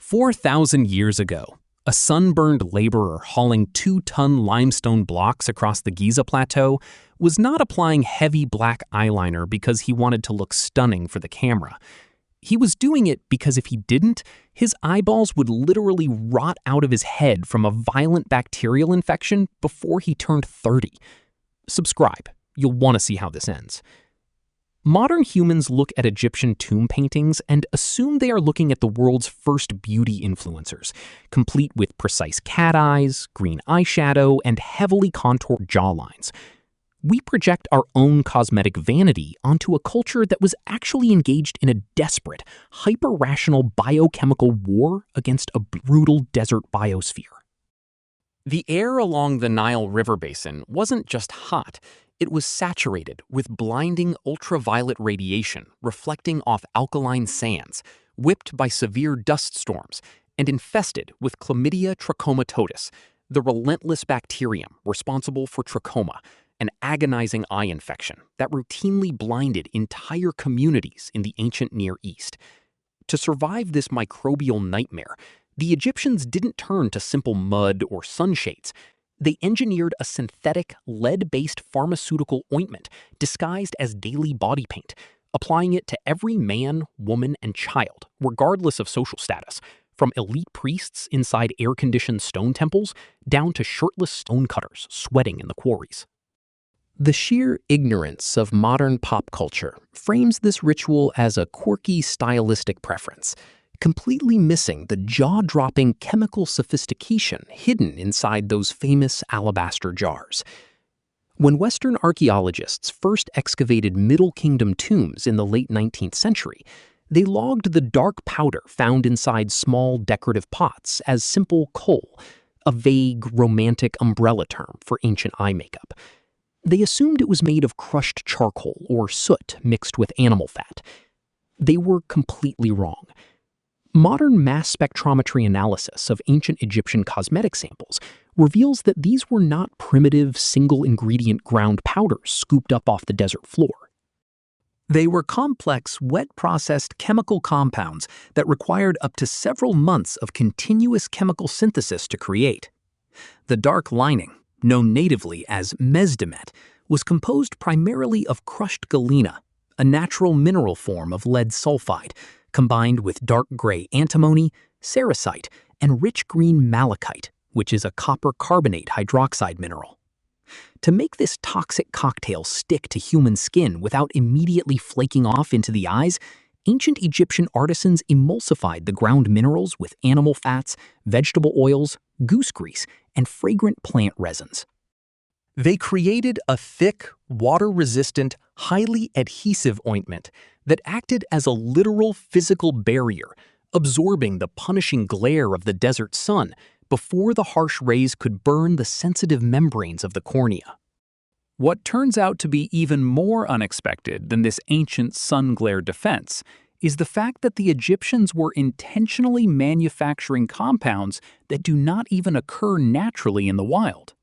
4,000 years ago, a sunburned laborer hauling 2-ton limestone blocks across the Giza Plateau was not applying heavy black eyeliner because he wanted to look stunning for the camera. He was doing it because if he didn't, his eyeballs would literally rot out of his head from a violent bacterial infection before he turned 30. Subscribe. You'll want to see how this ends. Modern humans look at Egyptian tomb paintings and assume they are looking at the world's first beauty influencers, complete with precise cat eyes, green eyeshadow, and heavily contoured jawlines. We project our own cosmetic vanity onto a culture that was actually engaged in a desperate, hyper-rational biochemical war against a brutal desert biosphere. The air along the Nile River basin wasn't just hot. It was saturated with blinding ultraviolet radiation reflecting off alkaline sands, whipped by severe dust storms, and infested with Chlamydia trachomatosis, the relentless bacterium responsible for trachoma, an agonizing eye infection that routinely blinded entire communities in the ancient Near East. To survive this microbial nightmare, the Egyptians didn't turn to simple mud or sunshades. They engineered a synthetic, lead-based pharmaceutical ointment disguised as daily body paint, applying it to every man, woman, and child, regardless of social status, from elite priests inside air-conditioned stone temples down to shirtless stonecutters sweating in the quarries. The sheer ignorance of modern pop culture frames this ritual as a quirky stylistic preference, completely missing the jaw-dropping chemical sophistication hidden inside those famous alabaster jars. When Western archaeologists first excavated Middle Kingdom tombs in the late 19th century, they logged the dark powder found inside small decorative pots as simple kohl, a vague, romantic umbrella term for ancient eye makeup. They assumed it was made of crushed charcoal or soot mixed with animal fat. They were completely wrong. Modern mass spectrometry analysis of ancient Egyptian cosmetic samples reveals that these were not primitive single-ingredient ground powders scooped up off the desert floor. They were complex, wet-processed chemical compounds that required up to several months of continuous chemical synthesis to create. The dark lining, known natively as mesdemet, was composed primarily of crushed galena, a natural mineral form of lead sulfide, combined with dark gray antimony, cerussite, and rich green malachite, which is a copper carbonate hydroxide mineral. To make this toxic cocktail stick to human skin without immediately flaking off into the eyes, ancient Egyptian artisans emulsified the ground minerals with animal fats, vegetable oils, goose grease, and fragrant plant resins. They created a thick, water-resistant, highly adhesive ointment that acted as a literal physical barrier, absorbing the punishing glare of the desert sun before the harsh rays could burn the sensitive membranes of the cornea. What turns out to be even more unexpected than this ancient sun glare defense is the fact that the Egyptians were intentionally manufacturing compounds that do not even occur naturally in the wild.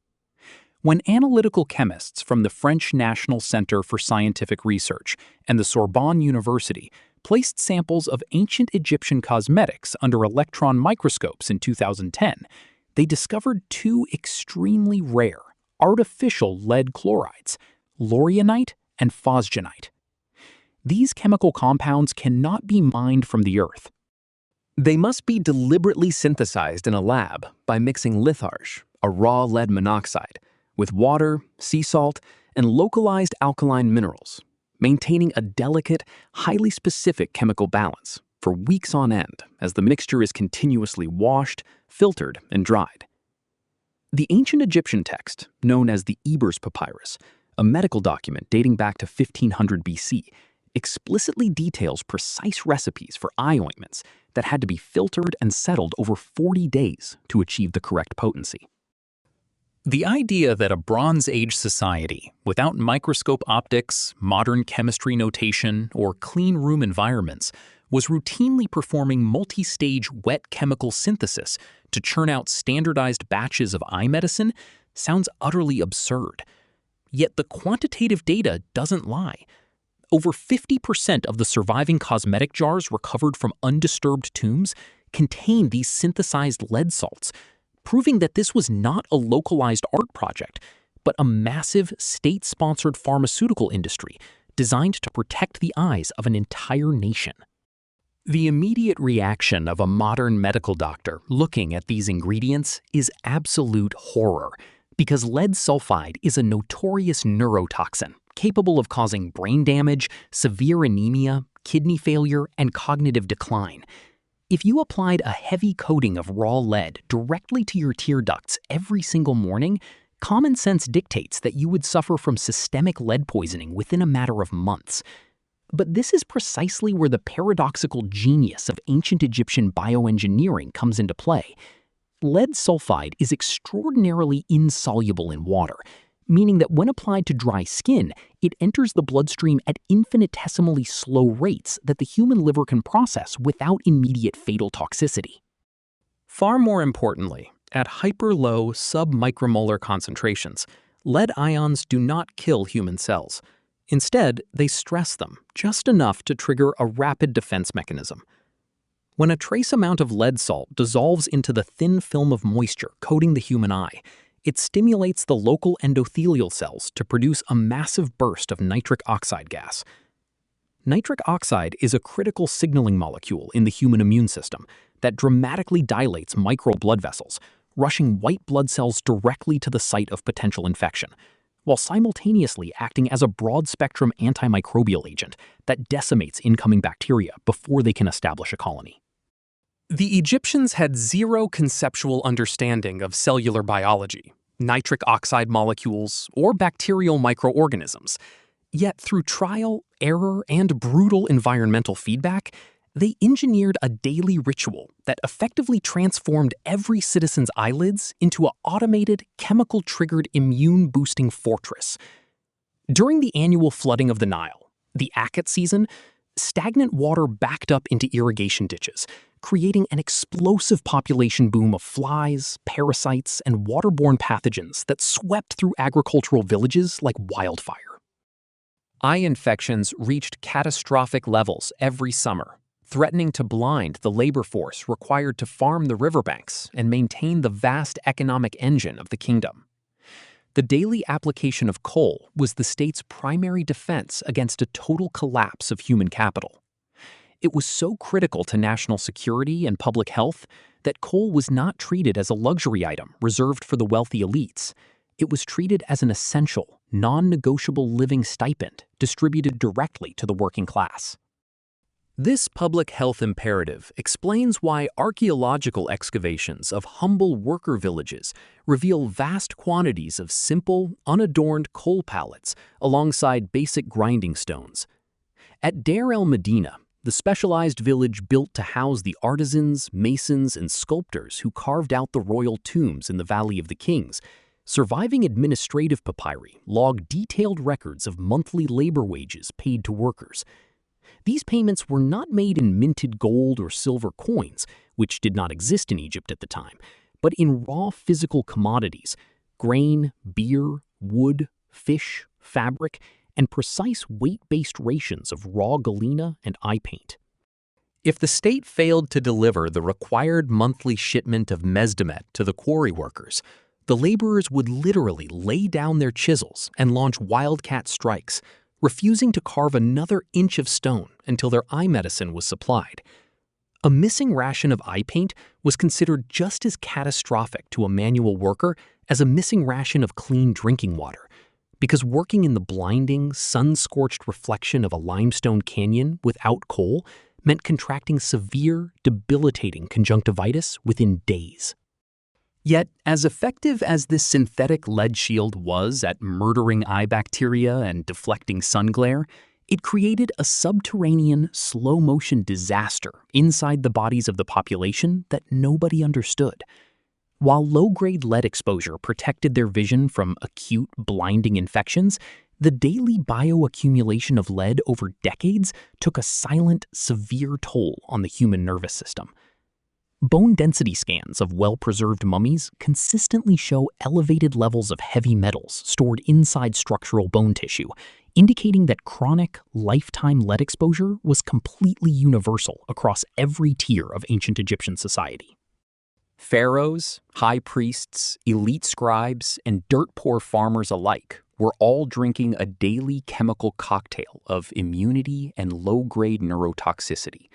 When analytical chemists from the French National Center for Scientific Research and the Sorbonne University placed samples of ancient Egyptian cosmetics under electron microscopes in 2010, they discovered two extremely rare, artificial lead chlorides, laurionite and phosgenite. These chemical compounds cannot be mined from the earth. They must be deliberately synthesized in a lab by mixing litharge, a raw lead monoxide, with water, sea salt, and localized alkaline minerals, maintaining a delicate, highly specific chemical balance for weeks on end as the mixture is continuously washed, filtered, and dried. The ancient Egyptian text, known as the Ebers Papyrus, a medical document dating back to 1500 BC, explicitly details precise recipes for eye ointments that had to be filtered and settled over 40 days to achieve the correct potency. The idea that a Bronze Age society, without microscope optics, modern chemistry notation, or clean room environments, was routinely performing multi-stage wet chemical synthesis to churn out standardized batches of eye medicine sounds utterly absurd. Yet the quantitative data doesn't lie. Over 50% of the surviving cosmetic jars recovered from undisturbed tombs contain these synthesized lead salts, proving that this was not a localized art project, but a massive state-sponsored pharmaceutical industry designed to protect the eyes of an entire nation. The immediate reaction of a modern medical doctor looking at these ingredients is absolute horror, because lead sulfide is a notorious neurotoxin capable of causing brain damage, severe anemia, kidney failure, and cognitive decline. If you applied a heavy coating of raw lead directly to your tear ducts every single morning, common sense dictates that you would suffer from systemic lead poisoning within a matter of months. But this is precisely where the paradoxical genius of ancient Egyptian bioengineering comes into play. Lead sulfide is extraordinarily insoluble in water, meaning that when applied to dry skin, it enters the bloodstream at infinitesimally slow rates that the human liver can process without immediate fatal toxicity. Far more importantly, at hyper-low sub-micromolar concentrations, lead ions do not kill human cells. Instead, they stress them just enough to trigger a rapid defense mechanism. When a trace amount of lead salt dissolves into the thin film of moisture coating the human eye, it stimulates the local endothelial cells to produce a massive burst of nitric oxide gas. Nitric oxide is a critical signaling molecule in the human immune system that dramatically dilates micro blood vessels, rushing white blood cells directly to the site of potential infection, while simultaneously acting as a broad-spectrum antimicrobial agent that decimates incoming bacteria before they can establish a colony. The Egyptians had zero conceptual understanding of cellular biology, nitric oxide molecules, or bacterial microorganisms. Yet through trial, error, and brutal environmental feedback, they engineered a daily ritual that effectively transformed every citizen's eyelids into an automated, chemical-triggered immune-boosting fortress. During the annual flooding of the Nile, the Akhet season, stagnant water backed up into irrigation ditches, creating an explosive population boom of flies, parasites, and waterborne pathogens that swept through agricultural villages like wildfire. Eye infections reached catastrophic levels every summer, threatening to blind the labor force required to farm the riverbanks and maintain the vast economic engine of the kingdom. The daily application of coal was the state's primary defense against a total collapse of human capital. It was so critical to national security and public health that coal was not treated as a luxury item reserved for the wealthy elites. It was treated as an essential, non-negotiable living stipend distributed directly to the working class. This public health imperative explains why archaeological excavations of humble worker villages reveal vast quantities of simple, unadorned coal pallets alongside basic grinding stones. At Deir el-Medina, the specialized village built to house the artisans, masons, and sculptors who carved out the royal tombs in the Valley of the Kings, surviving administrative papyri log detailed records of monthly labor wages paid to workers. These payments were not made in minted gold or silver coins, which did not exist in Egypt at the time, but in raw physical commodities: grain, beer, wood, fish, fabric, and precise weight-based rations of raw galena and eye paint. If the state failed to deliver the required monthly shipment of mesdemet to the quarry workers, the laborers would literally lay down their chisels and launch wildcat strikes, refusing to carve another inch of stone until their eye medicine was supplied. A missing ration of eye paint was considered just as catastrophic to a manual worker as a missing ration of clean drinking water, because working in the blinding, sun-scorched reflection of a limestone canyon without coal meant contracting severe, debilitating conjunctivitis within days. Yet, as effective as this synthetic lead shield was at murdering eye bacteria and deflecting sun glare, it created a subterranean, slow-motion disaster inside the bodies of the population that nobody understood. While low-grade lead exposure protected their vision from acute, blinding infections, the daily bioaccumulation of lead over decades took a silent, severe toll on the human nervous system. Bone density scans of well-preserved mummies consistently show elevated levels of heavy metals stored inside structural bone tissue, indicating that chronic, lifetime lead exposure was completely universal across every tier of ancient Egyptian society. Pharaohs, high priests, elite scribes, and dirt-poor farmers alike were all drinking a daily chemical cocktail of immunity and low-grade neurotoxicity.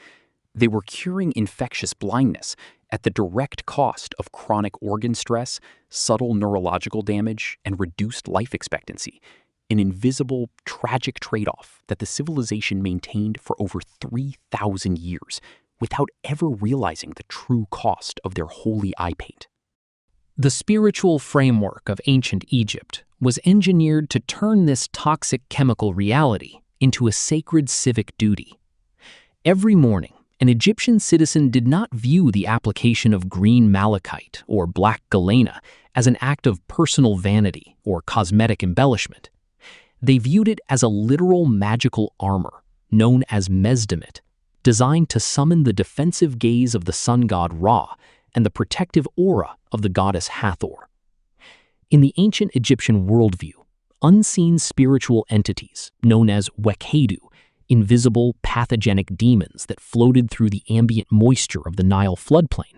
They were curing infectious blindness at the direct cost of chronic organ stress, subtle neurological damage, and reduced life expectancy, an invisible, tragic trade-off that the civilization maintained for over 3,000 years without ever realizing the true cost of their holy eye paint. The spiritual framework of ancient Egypt was engineered to turn this toxic chemical reality into a sacred civic duty. Every morning, an Egyptian citizen did not view the application of green malachite or black galena as an act of personal vanity or cosmetic embellishment. They viewed it as a literal magical armor, known as mesdemit, designed to summon the defensive gaze of the sun god Ra and the protective aura of the goddess Hathor. In the ancient Egyptian worldview, unseen spiritual entities, known as Wekedu, invisible pathogenic demons that floated through the ambient moisture of the Nile floodplain,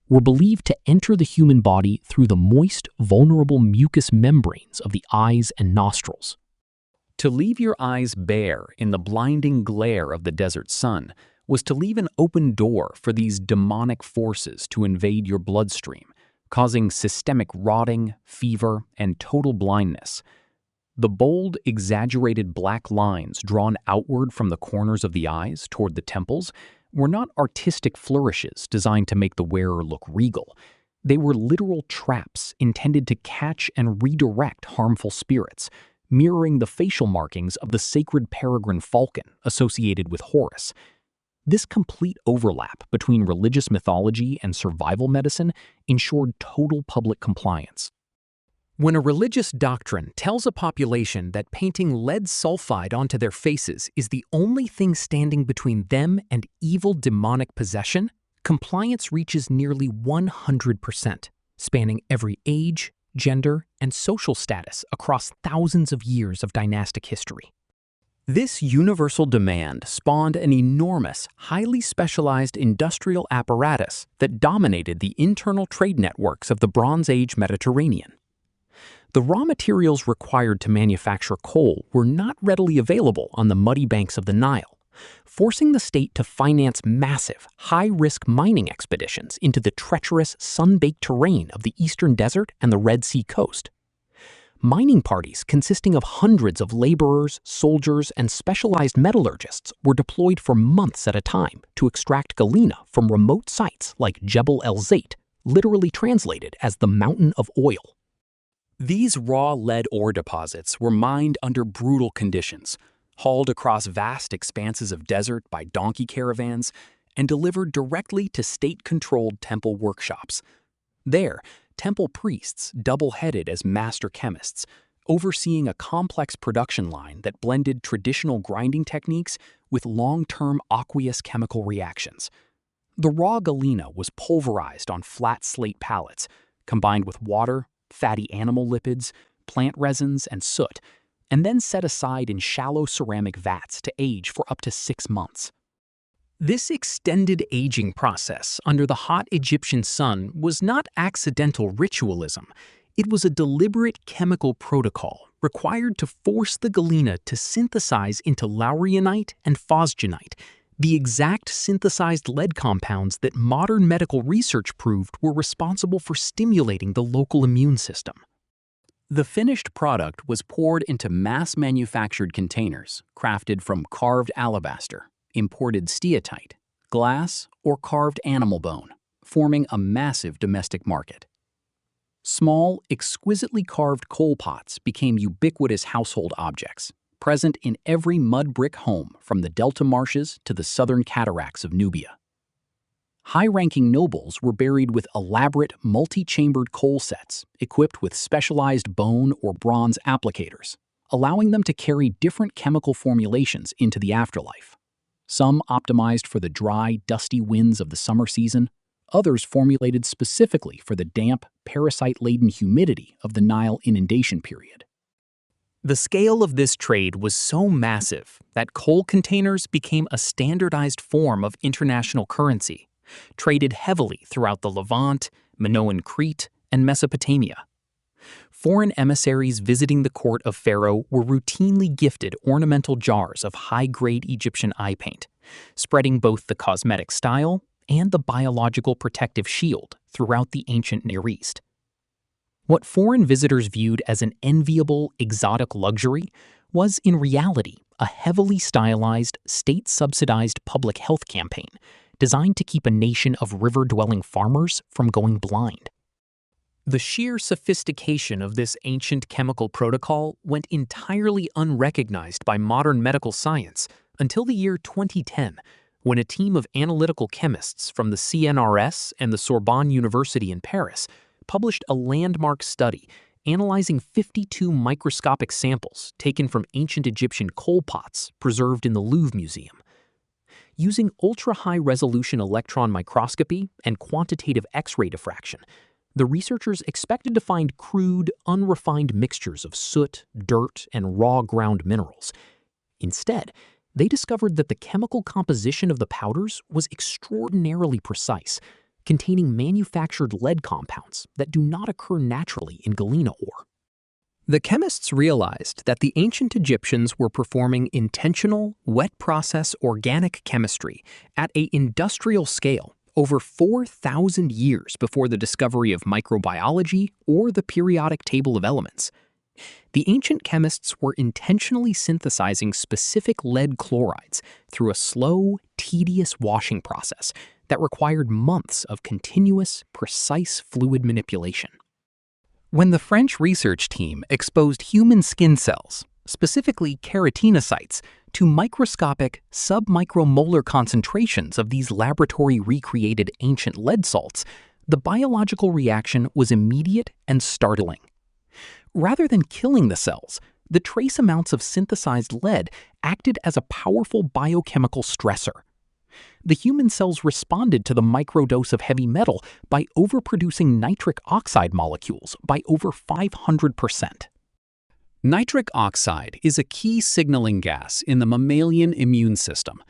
were believed to enter the human body through the moist, vulnerable mucous membranes of the eyes and nostrils. To leave your eyes bare in the blinding glare of the desert sun was to leave an open door for these demonic forces to invade your bloodstream, causing systemic rotting, fever, and total blindness. The bold, exaggerated black lines drawn outward from the corners of the eyes toward the temples were not artistic flourishes designed to make the wearer look regal. They were literal traps intended to catch and redirect harmful spirits, mirroring the facial markings of the sacred peregrine falcon associated with Horus. This complete overlap between religious mythology and survival medicine ensured total public compliance. When a religious doctrine tells a population that painting lead sulfide onto their faces is the only thing standing between them and evil demonic possession, compliance reaches nearly 100%, spanning every age, gender, and social status across thousands of years of dynastic history. This universal demand spawned an enormous, highly specialized industrial apparatus that dominated the internal trade networks of the Bronze Age Mediterranean. The raw materials required to manufacture coal were not readily available on the muddy banks of the Nile, forcing the state to finance massive, high-risk mining expeditions into the treacherous, sun-baked terrain of the eastern desert and the Red Sea coast. Mining parties consisting of hundreds of laborers, soldiers, and specialized metallurgists were deployed for months at a time to extract galena from remote sites like Jebel El Zayt, literally translated as the Mountain of Oil. These raw lead ore deposits were mined under brutal conditions, hauled across vast expanses of desert by donkey caravans, and delivered directly to state-controlled temple workshops. There, temple priests double-headed as master chemists, overseeing a complex production line that blended traditional grinding techniques with long-term aqueous chemical reactions. The raw galena was pulverized on flat slate pallets, combined with water, fatty animal lipids, plant resins, and soot, and then set aside in shallow ceramic vats to age for up to 6 months. This extended aging process under the hot Egyptian sun was not accidental ritualism. It was a deliberate chemical protocol required to force the galena to synthesize into laurionite and phosgenite, the exact synthesized lead compounds that modern medical research proved were responsible for stimulating the local immune system. The finished product was poured into mass-manufactured containers crafted from carved alabaster, imported steatite, glass, or carved animal bone, forming a massive domestic market. Small, exquisitely carved coal pots became ubiquitous household objects, present in every mud brick home from the Delta marshes to the southern cataracts of Nubia. High-ranking nobles were buried with elaborate, multi-chambered coal sets equipped with specialized bone or bronze applicators, allowing them to carry different chemical formulations into the afterlife. Some optimized for the dry, dusty winds of the summer season, others formulated specifically for the damp, parasite-laden humidity of the Nile inundation period. The scale of this trade was so massive that coal containers became a standardized form of international currency, traded heavily throughout the Levant, Minoan Crete, and Mesopotamia. Foreign emissaries visiting the court of Pharaoh were routinely gifted ornamental jars of high-grade Egyptian eye paint, spreading both the cosmetic style and the biological protective shield throughout the ancient Near East. What foreign visitors viewed as an enviable, exotic luxury was in reality a heavily stylized, state-subsidized public health campaign designed to keep a nation of river-dwelling farmers from going blind. The sheer sophistication of this ancient chemical protocol went entirely unrecognized by modern medical science until the year 2010, when a team of analytical chemists from the CNRS and the Sorbonne University in Paris published a landmark study analyzing 52 microscopic samples taken from ancient Egyptian coal pots preserved in the Louvre Museum. Using ultra-high-resolution electron microscopy and quantitative X-ray diffraction, the researchers expected to find crude, unrefined mixtures of soot, dirt, and raw ground minerals. Instead, they discovered that the chemical composition of the powders was extraordinarily precise, containing manufactured lead compounds that do not occur naturally in galena ore. The chemists realized that the ancient Egyptians were performing intentional, wet-process organic chemistry at an industrial scale over 4,000 years before the discovery of microbiology or the periodic table of elements. The ancient chemists were intentionally synthesizing specific lead chlorides through a slow, tedious washing process that required months of continuous, precise fluid manipulation. When the French research team exposed human skin cells, specifically keratinocytes, to microscopic submicromolar concentrations of these laboratory-recreated ancient lead salts, the biological reaction was immediate and startling. Rather than killing the cells, the trace amounts of synthesized lead acted as a powerful biochemical stressor. The human cells responded to the microdose of heavy metal by overproducing nitric oxide molecules by over 500%. Nitric oxide is a key signaling gas in the mammalian immune system.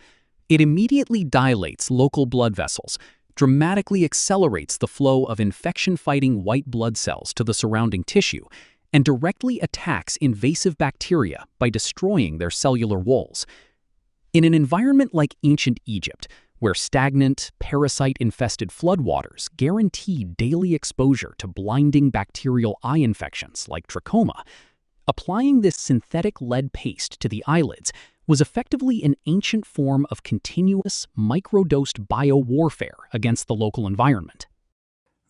It immediately dilates local blood vessels, dramatically accelerates the flow of infection-fighting white blood cells to the surrounding tissue, and directly attacks invasive bacteria by destroying their cellular walls. In an environment like ancient Egypt, where stagnant, parasite-infested floodwaters guaranteed daily exposure to blinding bacterial eye infections like trachoma, applying this synthetic lead paste to the eyelids was effectively an ancient form of continuous, microdosed biowarfare against the local environment.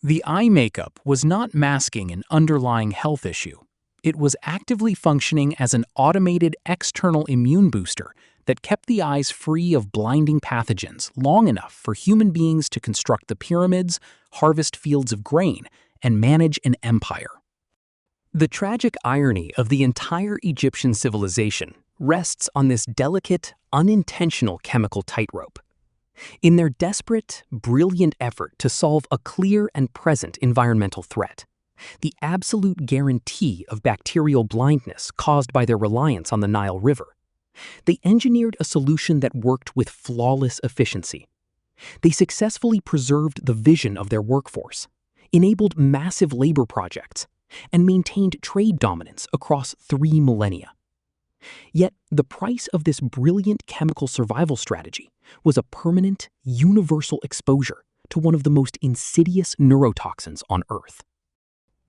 The eye makeup was not masking an underlying health issue. It was actively functioning as an automated external immune booster that kept the eyes free of blinding pathogens long enough for human beings to construct the pyramids, harvest fields of grain, and manage an empire. The tragic irony of the entire Egyptian civilization rests on this delicate, unintentional chemical tightrope. In their desperate, brilliant effort to solve a clear and present environmental threat, the absolute guarantee of bacterial blindness caused by their reliance on the Nile River, they engineered a solution that worked with flawless efficiency. They successfully preserved the vision of their workforce, enabled massive labor projects, and maintained trade dominance across 3 millennia. Yet, the price of this brilliant chemical survival strategy was a permanent, universal exposure to one of the most insidious neurotoxins on Earth.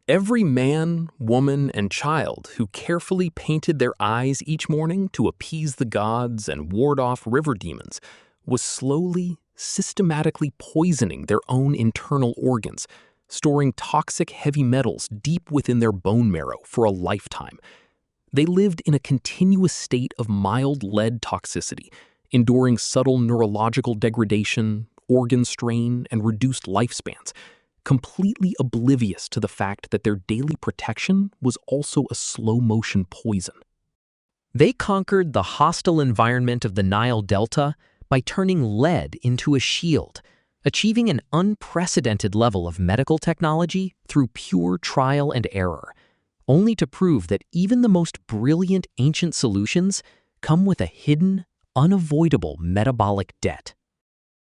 Every man, woman, and child who carefully painted their eyes each morning to appease the gods and ward off river demons was slowly, systematically poisoning their own internal organs, storing toxic heavy metals deep within their bone marrow for a lifetime. They lived in a continuous state of mild lead toxicity, enduring subtle neurological degradation, organ strain, and reduced lifespans, completely oblivious to the fact that their daily protection was also a slow-motion poison. They conquered the hostile environment of the Nile Delta by turning lead into a shield, achieving an unprecedented level of medical technology through pure trial and error, only to prove that even the most brilliant ancient solutions come with a hidden, unavoidable metabolic debt.